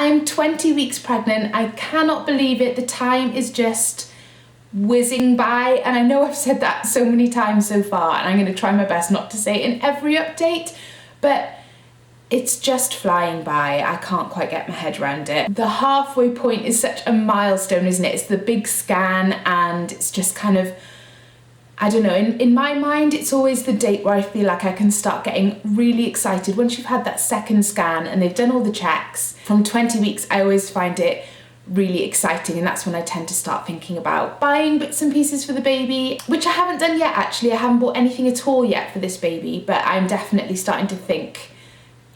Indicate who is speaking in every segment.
Speaker 1: I am 20 weeks pregnant. I cannot believe it. The time is just whizzing by, and I know I've said that so many times so far, and I'm going to try my best not to say it in every update, but it's just flying by. I can't quite get my head around it. The halfway point is such a milestone, isn't it? It's the big scan, and it's just kind of, I don't know, in my mind, it's always the date where I feel like I can start getting really excited. Once you've had that second scan and they've done all the checks, from 20 weeks, I always find it really exciting, and that's when I tend to start thinking about buying bits and pieces for the baby, which I haven't done yet actually. I haven't bought anything at all yet for this baby, but I'm definitely starting to think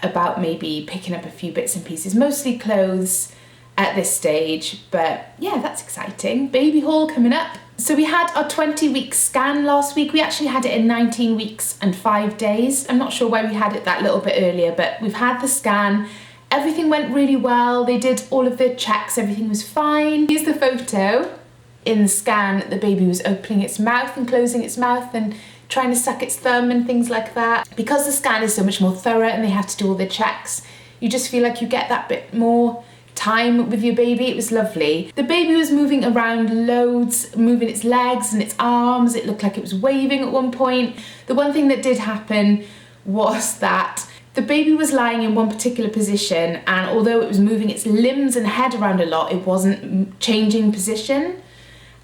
Speaker 1: about maybe picking up a few bits and pieces, mostly clothes at this stage. But yeah, that's exciting. Baby haul coming up. So we had our 20-week scan last week. We actually had it in 19 weeks and 5 days. I'm not sure why we had it that little bit earlier, but we've had the scan. Everything went really well. They did all of the checks, everything was fine. Here's the photo. In the scan, the baby was opening its mouth and closing its mouth and trying to suck its thumb and things like that. Because the scan is so much more thorough and they have to do all the checks, you just feel like you get that bit more time with your baby. It was lovely. The baby was moving around loads, moving its legs and its arms. It looked like it was waving at one point. The one thing that did happen was that the baby was lying in one particular position, and although it was moving its limbs and head around a lot, it wasn't changing position,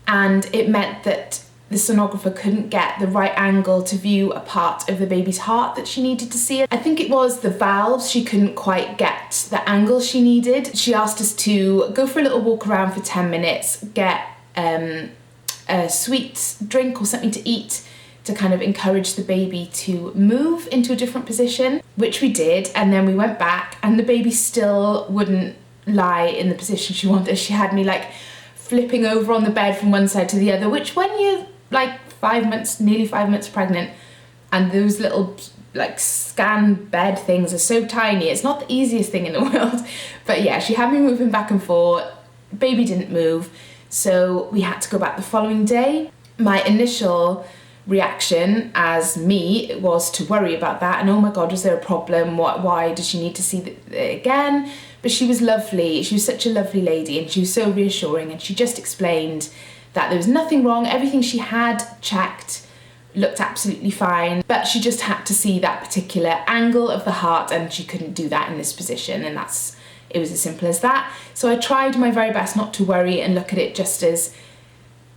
Speaker 1: and it meant that the sonographer couldn't get the right angle to view a part of the baby's heart that she needed to see. I think it was the valves. She couldn't quite get the angle she needed. She asked us to go for a little walk around for 10 minutes, get a sweet drink or something to eat to kind of encourage the baby to move into a different position, which we did, and then we went back and the baby still wouldn't lie in the position she wanted. She had me like flipping over on the bed from one side to the other, which when you're like 5 months, nearly 5 months pregnant, and those little like scan bed things are so tiny, it's not the easiest thing in the world. But yeah, she had me moving back and forth. Baby didn't move, so we had to go back the following day. My initial reaction as me was to worry about that, and oh my god, was there a problem? Why does she need to see it again? But she was lovely. She was such a lovely lady, and she was so reassuring, and she just explained that there was nothing wrong. Everything she had checked looked absolutely fine, but she just had to see that particular angle of the heart, and she couldn't do that in this position, and it was as simple as that. So I tried my very best not to worry and look at it just as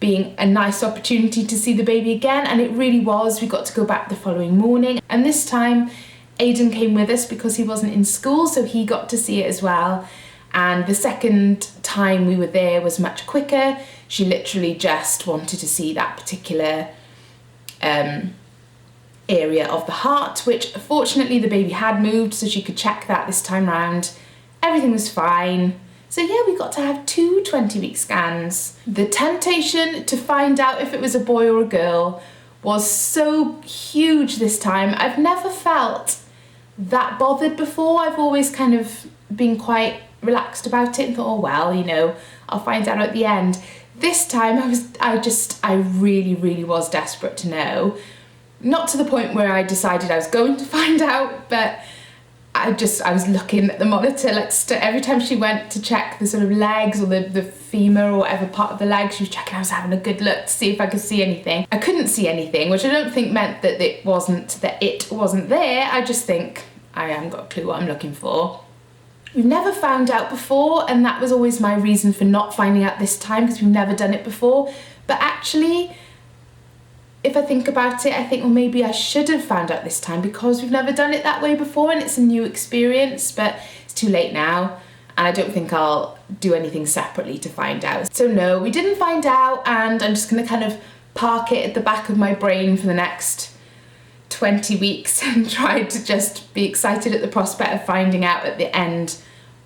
Speaker 1: being a nice opportunity to see the baby again, and it really was. We got to go back the following morning, and this time Aidan came with us because he wasn't in school, so he got to see it as well. And the second time we were there was much quicker. She literally just wanted to see that particular area of the heart, which fortunately the baby had moved, so she could check that this time round. Everything was fine. So yeah, we got to have 2 20-week scans. The temptation to find out if it was a boy or a girl was so huge this time. I've never felt that bothered before. I've always kind of been quite relaxed about it and thought, oh well, you know, I'll find out at the end. This time I really was desperate to know. Not to the point where I decided I was going to find out, but I was looking at the monitor, like every time she went to check the sort of legs or the femur or whatever part of the leg she was checking, I was having a good look to see if I could see anything. I couldn't see anything, which I don't think meant that it wasn't there. I just think I haven't got a clue what I'm looking for. We've never found out before, and that was always my reason for not finding out this time, because we've never done it before. But actually, if I think about it, I think, well, maybe I should have found out this time because we've never done it that way before and it's a new experience, but it's too late now, and I don't think I'll do anything separately to find out. So no, we didn't find out, and I'm just going to kind of park it at the back of my brain for the next 20 weeks and try to just be excited at the prospect of finding out at the end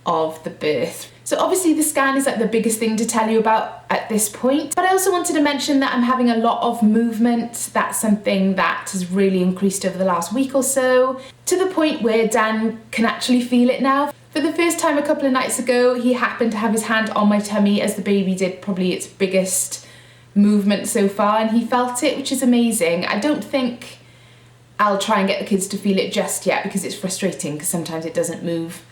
Speaker 1: of the birth. So obviously the scan is like the biggest thing to tell you about at this point, but I also wanted to mention that I'm having a lot of movement. That's something that has really increased over the last week or so, to the point where Dan can actually feel it now. For the first time a couple of nights ago, he happened to have his hand on my tummy as the baby did probably its biggest movement so far, and he felt it, which is amazing. I don't think I'll try and get the kids to feel it just yet because it's frustrating, because sometimes it doesn't move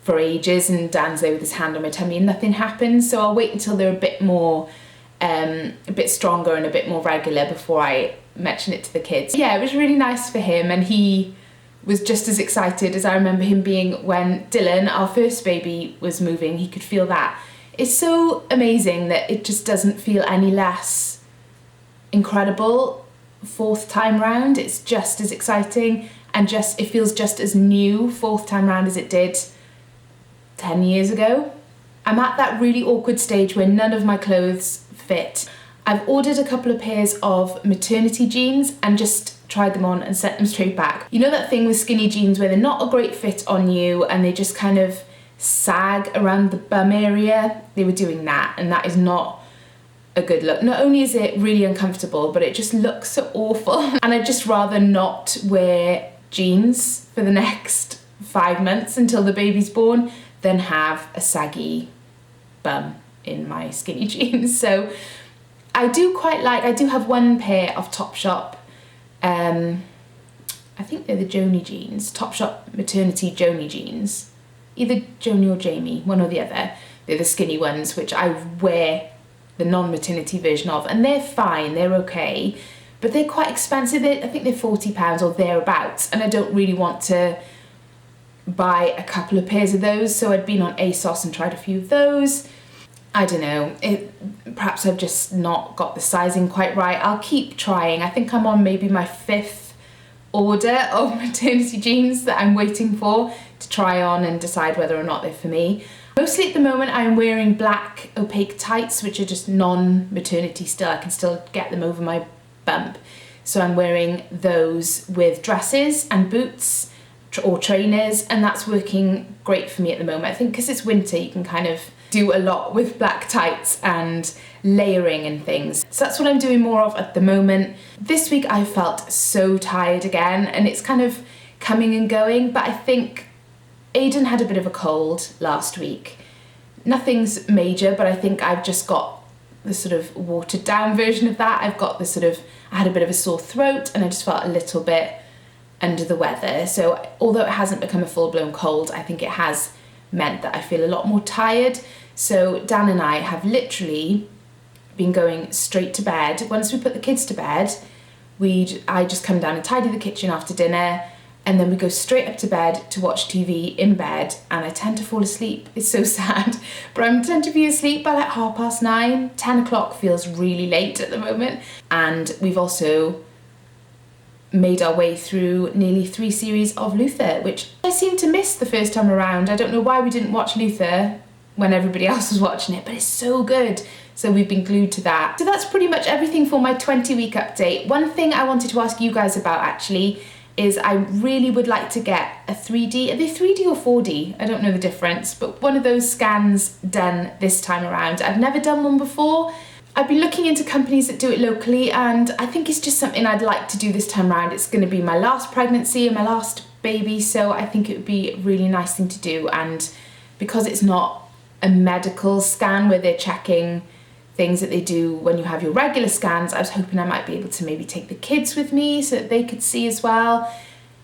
Speaker 1: for ages, and Dan's there with his hand on my tummy and nothing happens. So I'll wait until they're a bit more, a bit stronger and a bit more regular before I mention it to the kids. Yeah, it was really nice for him, and he was just as excited as I remember him being when Dylan, our first baby, was moving. He could feel that. It's so amazing that it just doesn't feel any less incredible fourth time round. It's just as exciting, and it feels just as new fourth time round as it did 10 years ago. I'm at that really awkward stage where none of my clothes fit. I've ordered a couple of pairs of maternity jeans and just tried them on and sent them straight back. You know that thing with skinny jeans where they're not a great fit on you and they just kind of sag around the bum area? They were doing that, and that is not a good look. Not only is it really uncomfortable, but it just looks so awful. And I'd just rather not wear jeans for the next 5 months until the baby's born than have a saggy bum in my skinny jeans. So I do have one pair of Topshop, I think they're the Joni jeans, Topshop maternity Joni jeans. Either Joni or Jamie, one or the other. They're the skinny ones, which I wear the non-maternity version of, and they're fine, they're okay, but they're quite expensive. I think they're £40 or thereabouts, and I don't really want to buy a couple of pairs of those, so I'd been on ASOS and tried a few of those. I don't know, perhaps I've just not got the sizing quite right. I'll keep trying. I think I'm on maybe my 5th order of maternity jeans that I'm waiting for to try on and decide whether or not they're for me. Mostly at the moment I'm wearing black opaque tights, which are just non-maternity still. I can still get them over my bump. So I'm wearing those with dresses and boots or trainers, and that's working great for me at the moment. I think because it's winter, you can kind of do a lot with black tights and layering and things. So that's what I'm doing more of at the moment. This week I felt so tired again, and it's kind of coming and going, but I think Aiden had a bit of a cold last week. Nothing's major, but I think I've just got the sort of watered down version of that. I had a bit of a sore throat, and I just felt a little bit under the weather. So although it hasn't become a full-blown cold, I think it has meant that I feel a lot more tired. So Dan and I have literally been going straight to bed. Once we put the kids to bed, I just come down and tidy the kitchen after dinner, and then we go straight up to bed to watch TV in bed, and I tend to fall asleep. It's so sad, but I tend to be asleep by like 9:30. 10 o'clock feels really late at the moment. And we've also made our way through nearly 3 series of Luther, which I seem to miss the first time around. I don't know why we didn't watch Luther when everybody else was watching it, but it's so good. So we've been glued to that. So that's pretty much everything for my 20-week update. One thing I wanted to ask you guys about actually is I really would like to get a 3D, are they 3D or 4D? I don't know the difference, but one of those scans done this time around. I've never done one before. I've been looking into companies that do it locally, and I think it's just something I'd like to do this time around. It's going to be my last pregnancy and my last baby, so I think it would be a really nice thing to do. And because it's not a medical scan where they're checking things that they do when you have your regular scans, I was hoping I might be able to maybe take the kids with me so that they could see as well.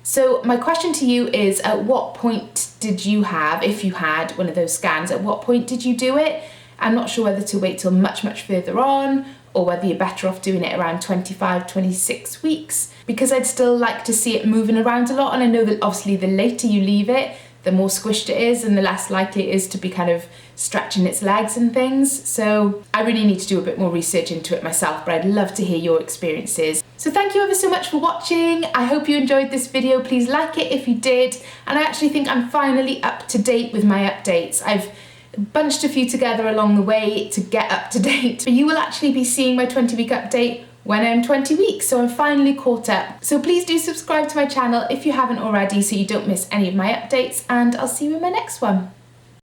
Speaker 1: So my question to you is, at what point did you have, if you had one of those scans, at what point did you do it? I'm not sure whether to wait till much further on, or whether you're better off doing it around 25, 26 weeks, because I'd still like to see it moving around a lot. And I know that obviously the later you leave it, the more squished it is and the less likely it is to be kind of stretching its legs and things. So I really need to do a bit more research into it myself, but I'd love to hear your experiences. So thank you ever so much for watching. I hope you enjoyed this video. Please like it if you did. And I actually think I'm finally up to date with my updates. I've bunched a few together along the way to get up to date, but you will actually be seeing my 20-week update when I'm 20 weeks, so I'm finally caught up. So please do subscribe to my channel if you haven't already so you don't miss any of my updates, and I'll see you in my next one.